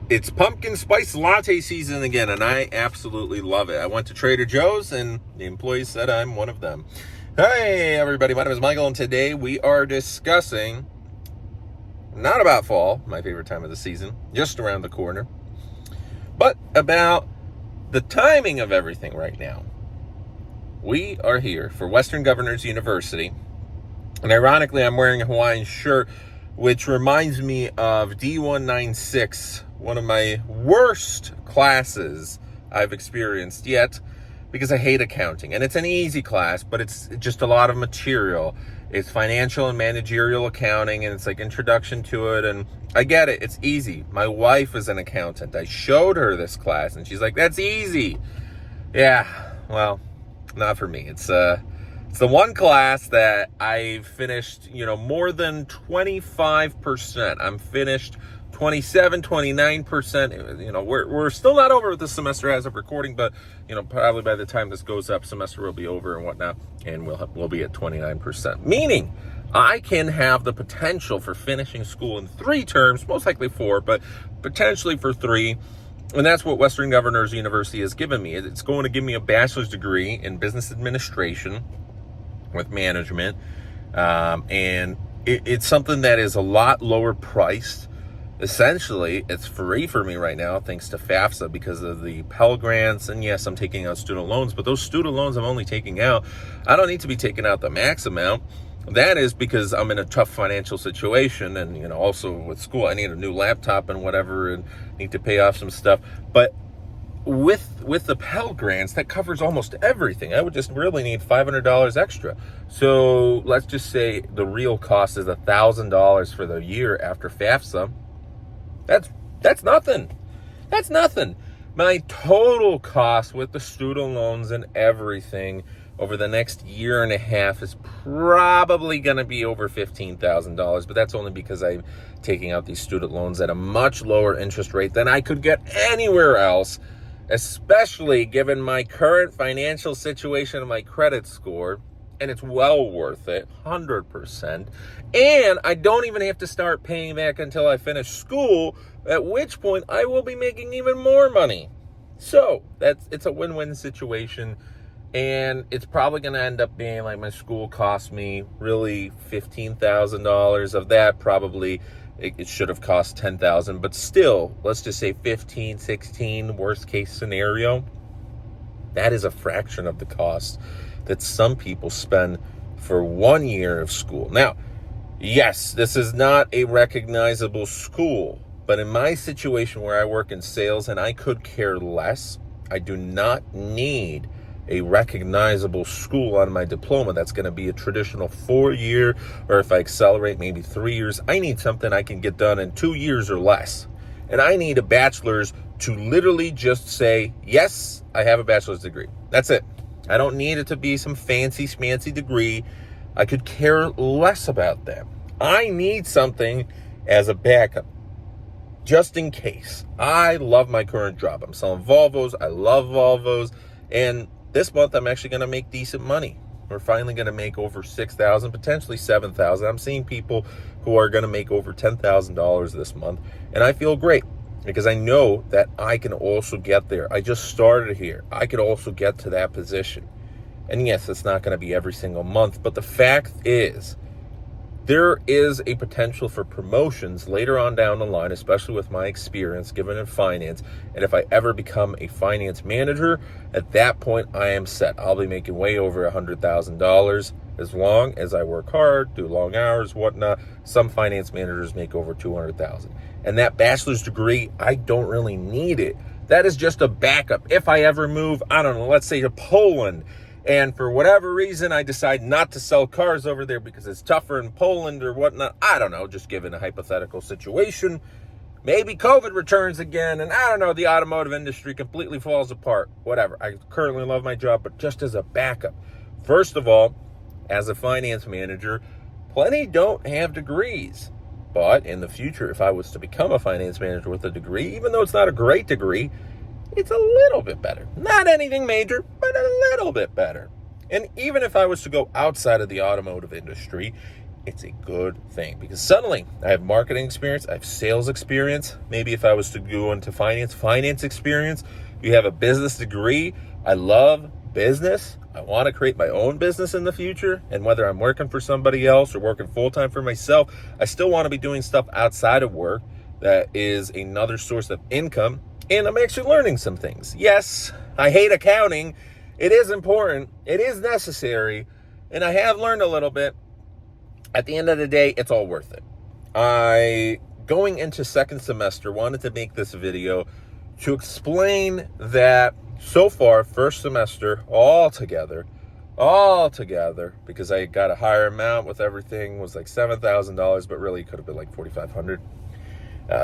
It's pumpkin spice latte season again, and I absolutely love it. I went to Trader Joe's, and the employees said I'm one of them. Hey, everybody. My name is Michael, and today we are discussing, not about fall, my favorite time of the season, just around the corner, but about the timing of everything right now. We are here for Western Governors University, and ironically, I'm wearing a Hawaiian shirt, which reminds me of D196, one of my worst classes I've experienced yet, because I hate accounting. And it's an easy class, but it's just a lot of material. It's financial and managerial accounting, and it's like introduction to it, and I get it. It's easy. My wife is an accountant. I showed her this class, and she's like, that's easy. Yeah, well, not for me. It's the one class that I've finished, more than 25%. I'm finished 27, 29%. We're still not over with the semester as of recording, but, probably by the time this goes up, semester will be over and whatnot, and we'll be at 29%. Meaning, I can have the potential for finishing school in 3 terms, most likely 4, but potentially for 3. And that's what Western Governors University has given me. It's going to give me a bachelor's degree in business administration with management, and it's something that is a lot lower priced. Essentially, it's free for me right now thanks to FAFSA because of the Pell Grants, and yes, I'm taking out student loans, but those student loans I'm only taking out, I don't need to be taking out the max amount. That is because I'm in a tough financial situation, and also with school I need a new laptop and whatever, and need to pay off some stuff. But with the Pell Grants, that covers almost everything. I would just really need $500 extra. So let's just say the real cost is $1,000 for the year after FAFSA. That's nothing. That's nothing. My total cost with the student loans and everything over the next year and a half is probably going to be over $15,000, but that's only because I'm taking out these student loans at a much lower interest rate than I could get anywhere else, especially given my current financial situation and my credit score, and it's well worth it, 100%. And I don't even have to start paying back until I finish school, at which point I will be making even more money. So it's a win-win situation, and it's probably going to end up being like my school cost me really $15,000. Of that, probably it should have cost $10,000, but still, let's just say 15, 16, worst case scenario. That is a fraction of the cost that some people spend for 1 year of school. Now, yes, this is not a recognizable school, but in my situation where I work in sales and I could care less, I do not need a recognizable school on my diploma that's going to be a traditional 4-year, or if I accelerate, maybe 3 years. I need something I can get done in 2 years or less. And I need a bachelor's to literally just say, yes, I have a bachelor's degree. That's it. I don't need it to be some fancy schmancy degree. I could care less about that. I need something as a backup, just in case. I love my current job. I'm selling Volvos. I love Volvos. And this month, I'm actually going to make decent money. We're finally going to make over $6,000, potentially $7,000. I'm seeing people who are going to make over $10,000 this month, and I feel great because I know that I can also get there. I just started here. I could also get to that position. And yes, it's not going to be every single month, but the fact is, there is a potential for promotions later on down the line, especially with my experience given in finance. And if I ever become a finance manager, at that point, I am set. I'll be making way over $100,000 as long as I work hard, do long hours, whatnot. Some finance managers make over $200,000. And that bachelor's degree, I don't really need it. That is just a backup. If I ever move, I don't know, let's say to Poland, and for whatever reason, I decide not to sell cars over there because it's tougher in Poland or whatnot. I don't know, just given a hypothetical situation. Maybe COVID returns again, and I don't know, the automotive industry completely falls apart. Whatever. I currently love my job, but just as a backup. First of all, as a finance manager, plenty don't have degrees. But in the future, if I was to become a finance manager with a degree, even though it's not a great degree, it's a little bit better. Not anything major, but a little bit better. And even if I was to go outside of the automotive industry it's a good thing because suddenly I have marketing experience, I have sales experience. Maybe if I was to go into finance experience. You have a business degree. I love business. I want to create my own business in the future. And whether I'm working for somebody else or working full-time for myself, I still want to be doing stuff outside of work that is another source of income. And I'm actually learning some things. Yes, I hate accounting. It is important. It is necessary. And I have learned a little bit. At the end of the day, it's all worth it. Going into second semester, wanted to make this video to explain that so far, first semester, all together, because I got a higher amount with everything, was like $7,000, but really could have been like $4,500.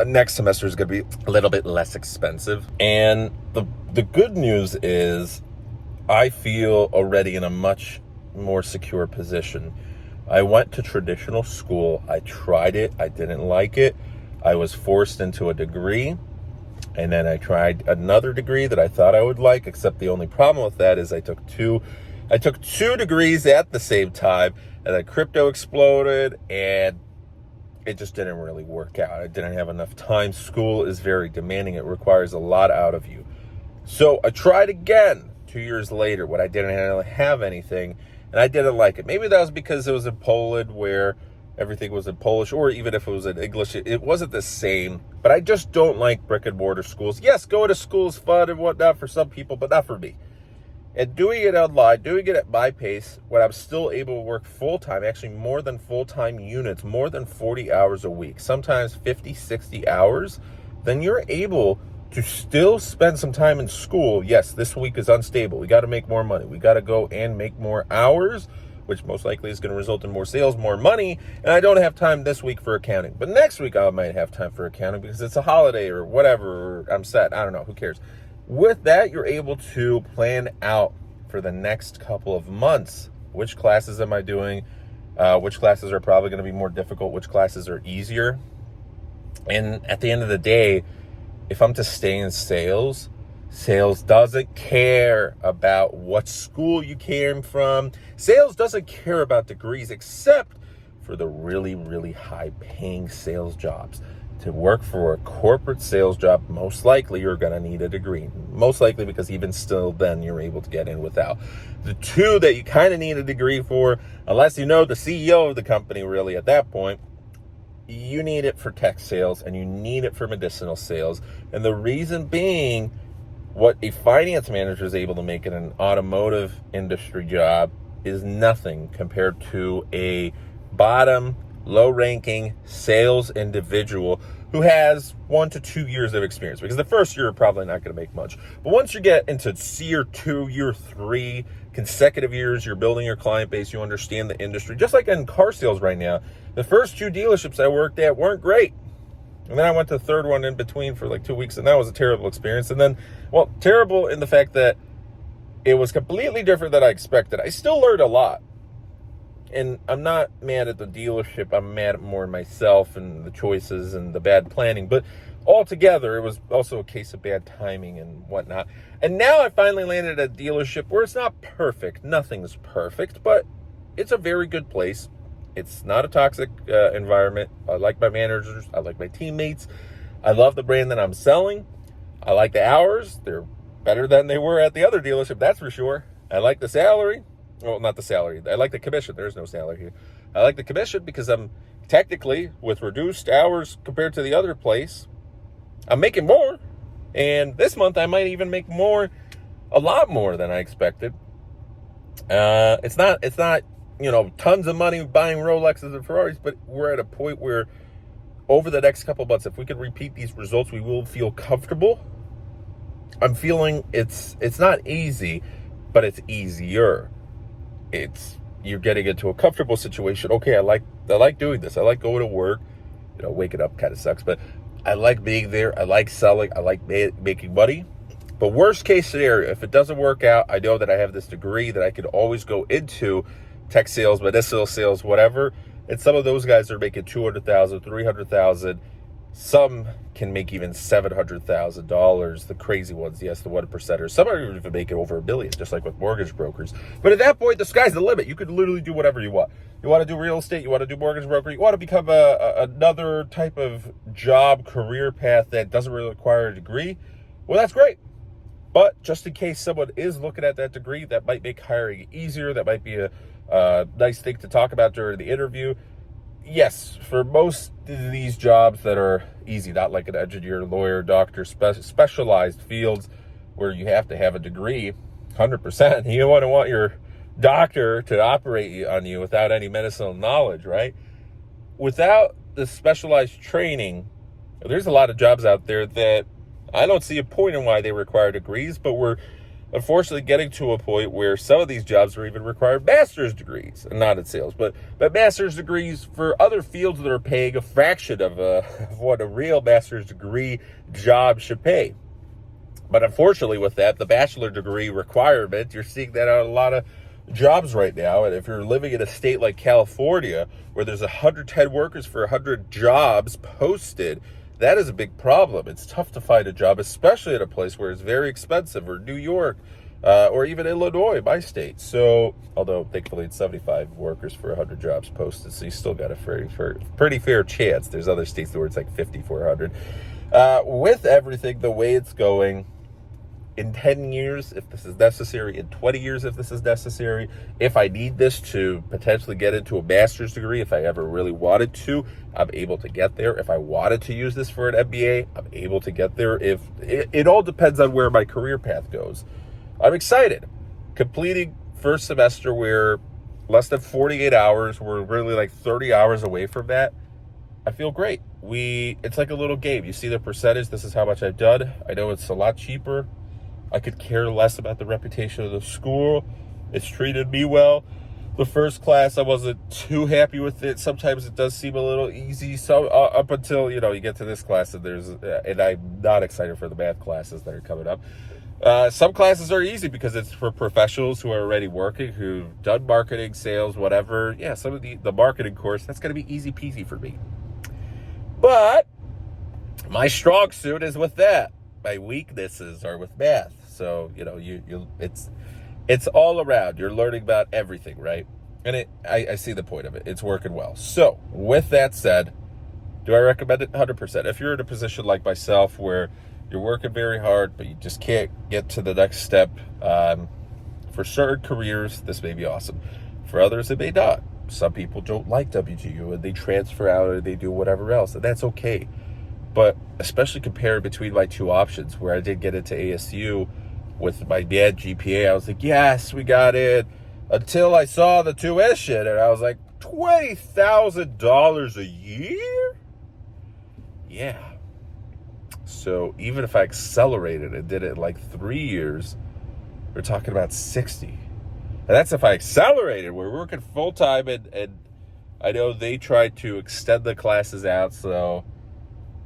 Next semester is going to be a little bit less expensive. And the good news is I feel already in a much more secure position. I went to traditional school. I tried it. I didn't like it. I was forced into a degree. And then I tried another degree that I thought I would like, except the only problem with that is I took two degrees at the same time, and then crypto exploded, and it just didn't really work out. I didn't have enough time. School is very demanding. It requires a lot out of you. So I tried again 2 years later when I didn't really have anything, and I didn't like it. Maybe that was because it was in Poland where everything was in Polish, or even if it was in English, it wasn't the same. But I just don't like brick and mortar schools. Yes, going to school is fun and whatnot for some people, but not for me. And doing it online, doing it at my pace, when I'm still able to work full-time, actually more than full-time units, more than 40 hours a week, sometimes 50, 60 hours, then you're able to still spend some time in school. Yes, this week is unstable. We got to make more money. We got to go and make more hours, which most likely is going to result in more sales, more money, and I don't have time this week for accounting. But next week I might have time for accounting because it's a holiday or whatever, or I'm set. I don't know. Who cares? With that, you're able to plan out for the next couple of months. Which classes am I doing? Which classes are probably going to be more difficult? Which classes are easier? And at the end of the day, if I'm to stay in sales doesn't care about what school you came from. Sales doesn't care about degrees except for the really, really high paying sales jobs. To work for a corporate sales job, most likely you're going to need a degree. Most likely because even still then you're able to get in without. The two that you kind of need a degree for, unless you know the CEO of the company really at that point, you need it for tech sales and you need it for medicinal sales. And the reason being, what a finance manager is able to make in an automotive industry job is nothing compared to a bottom, low-ranking sales individual who has 1 to 2 years of experience. Because the first year, you're probably not going to make much. But once you get into year 2, year 3, consecutive years, you're building your client base, you understand the industry. Just like in car sales right now, the first 2 dealerships I worked at weren't great. And then I went to the third one in between for like 2 weeks, and that was a terrible experience. And then, well, terrible in the fact that it was completely different than I expected. I still learned a lot. And I'm not mad at the dealership. I'm mad at more myself and the choices and the bad planning. But altogether, it was also a case of bad timing and whatnot. And now I finally landed at a dealership where it's not perfect. Nothing's perfect, but it's a very good place. It's not a toxic environment. I like my managers. I like my teammates. I love the brand that I'm selling. I like the hours. They're better than they were at the other dealership, that's for sure. I like the salary. Well, not the salary. I like the commission. There's no salary here. I like the commission because I'm technically, with reduced hours compared to the other place, I'm making more. And this month I might even make more, a lot more than I expected. It's not, tons of money buying Rolexes and Ferraris, but we're at a point where over the next couple of months, if we can repeat these results, we will feel comfortable. I'm feeling it's not easy, but it's easier. You're getting into a comfortable situation. Okay, I like doing this. I like going to work. Waking up kind of sucks, but I like being there. I like selling. I like making money. But worst case scenario, if it doesn't work out, I know that I have this degree that I could always go into tech sales, medicinal sales, whatever. And some of those guys are making $200,000, $300,000. Some can make even $700,000. The crazy ones, yes, the 1%ers. Some are even making over $1 billion, just like with mortgage brokers. But at that point, the sky's the limit. You could literally do whatever you want. You want to do real estate, you want to do mortgage broker, you want to become another type of job, career path that doesn't really require a degree. Well, that's great. But just in case someone is looking at that degree, that might make hiring easier. That might be a nice thing to talk about during the interview. Yes, for most of these jobs that are easy, not like an engineer, lawyer, doctor, specialized fields where you have to have a degree, 100%. You don't want your doctor to operate on you without any medicinal knowledge, right? Without the specialized training, there's a lot of jobs out there that I don't see a point in why they require degrees, but we're unfortunately getting to a point where some of these jobs are even require master's degrees, and not in sales, but master's degrees for other fields that are paying a fraction of what a real master's degree job should pay. But unfortunately with that, the bachelor degree requirement, you're seeing that on a lot of jobs right now. And if you're living in a state like California, where there's 110 workers for 100 jobs posted, that is a big problem. It's tough to find a job, especially in a place where it's very expensive, or New York, or even Illinois, my state. So, although thankfully it's 75 workers for 100 jobs posted, so you still got a pretty fair chance. There's other states where it's like 50 for 100. With everything the way it's going, in 10 years, if this is necessary, in 20 years, if this is necessary, if I need this to potentially get into a master's degree, if I ever really wanted to, I'm able to get there. If I wanted to use this for an MBA, I'm able to get there. If it all depends on where my career path goes. I'm excited. Completing first semester, we're less than 48 hours. We're really like 30 hours away from that. I feel great. It's like a little game. You see the percentage. This is how much I've done. I know it's a lot cheaper. I could care less about the reputation of the school. It's treated me well. The first class, I wasn't too happy with it. Sometimes it does seem a little easy. So up until, you get to this class, and I'm not excited for the math classes that are coming up. Some classes are easy because it's for professionals who are already working, who've done marketing, sales, whatever. Yeah, some of the marketing course, that's going to be easy peasy for me. But my strong suit is with that. My weaknesses are with math. So, it's all around. You're learning about everything, right? And I see the point of it. It's working well. So, with that said, do I recommend it? 100%. If you're in a position like myself where you're working very hard, but you just can't get to the next step, for certain careers, this may be awesome. For others, it may not. Some people don't like WGU, and they transfer out, or they do whatever else, and that's okay. But especially compared between my two options, where I did get into ASU with my bad GPA, I was like, yes, we got in, until I saw the tuition, and I was like, $20,000 a year? Yeah. So even if I accelerated and did it in like 3 years, we're talking about 60. And that's if I accelerated. We're working full-time, and I know they tried to extend the classes out, so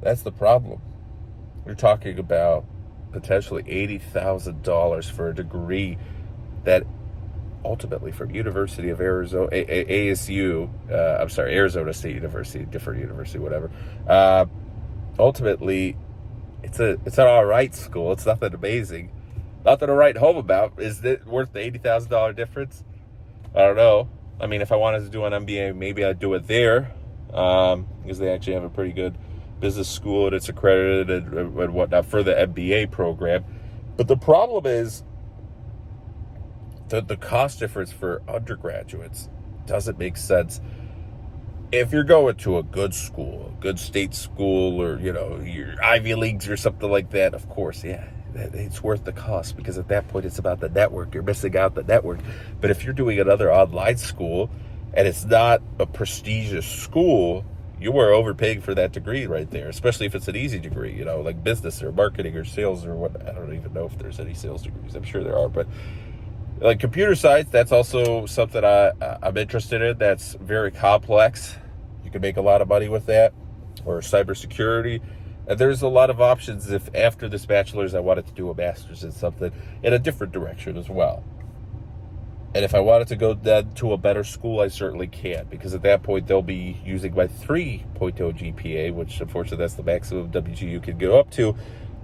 that's the problem. We're talking about potentially $80,000 for a degree that ultimately from University of Arizona, ASU, Arizona State University, different university, whatever. Ultimately, it's an all right school. It's nothing amazing. Nothing to write home about. Is it worth the $80,000 difference? I don't know. I mean, if I wanted to do an MBA, maybe I'd do it there, because they actually have a pretty good business school, and it's accredited and whatnot for the MBA program. But the problem is the cost difference for undergraduates doesn't make sense. If you're going to a good school, a good state school, or your Ivy Leagues or something like that, of course, yeah, it's worth the cost, because at that point it's about the network. You're missing out the network. But if you're doing another online school and it's not a prestigious school, you are overpaying for that degree right there, especially if it's an easy degree, like business or marketing or sales or what. I don't even know if there's any sales degrees. I'm sure there are, but like computer science, that's also something I'm interested in. That's very complex. You can make a lot of money with that, or cybersecurity. And there's a lot of options if after this bachelor's I wanted to do a master's in something in a different direction as well. And if I wanted to go then to a better school, I certainly can, because at that point they'll be using my 3.0 GPA, which unfortunately that's the maximum WGU can go up to.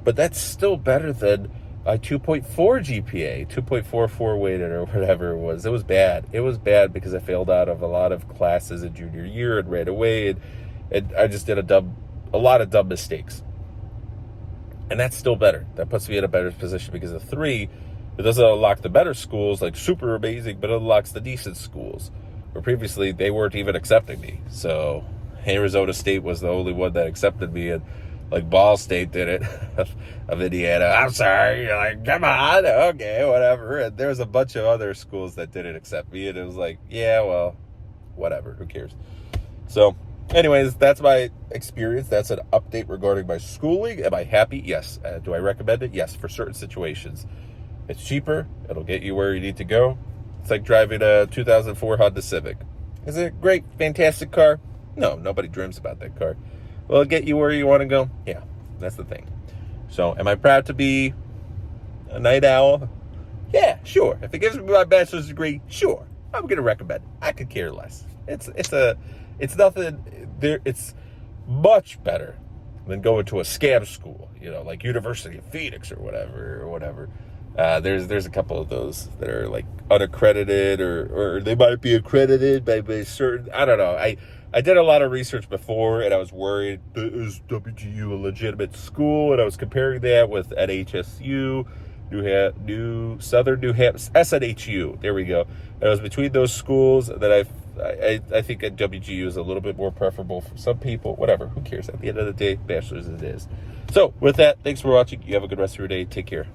But that's still better than a 2.4 GPA, 2.44 weighted or whatever it was. It was bad. It was bad because I failed out of a lot of classes in junior year and ran away, and I just did a lot of dumb mistakes. And that's still better. That puts me in a better position, because a 3, it doesn't unlock the better schools, like super amazing, but it unlocks the decent schools, where previously they weren't even accepting me. So Arizona State was the only one that accepted me, and like Ball State did it of Indiana. I'm sorry. You're like, come on, okay, whatever. And there's a bunch of other schools that didn't accept me, and it was like, yeah, well, whatever, who cares? So anyways, that's my experience. That's an update regarding my schooling. Am I happy? Yes. Do I recommend it? Yes, for certain situations. It's cheaper. It'll get you where you need to go. It's like driving a 2004 Honda Civic. Is it a great, fantastic car? No, nobody dreams about that car. Will it get you where you want to go? Yeah, that's the thing. So, am I proud to be a night owl? Yeah, sure. If it gives me my bachelor's degree, sure. I'm going to recommend it. I could care less. It's nothing there. It's much better than going to a scam school, like University of Phoenix or whatever. There's a couple of those that are like unaccredited, or they might be accredited by certain, I don't know. I did a lot of research before, and I was worried, is WGU a legitimate school? And I was comparing that with NHSU, Southern New Hampshire, SNHU. There we go. And I was between those schools that I think that WGU is a little bit more preferable for some people. Whatever, who cares? At the end of the day, bachelor's it is. So with that, thanks for watching. You have a good rest of your day. Take care.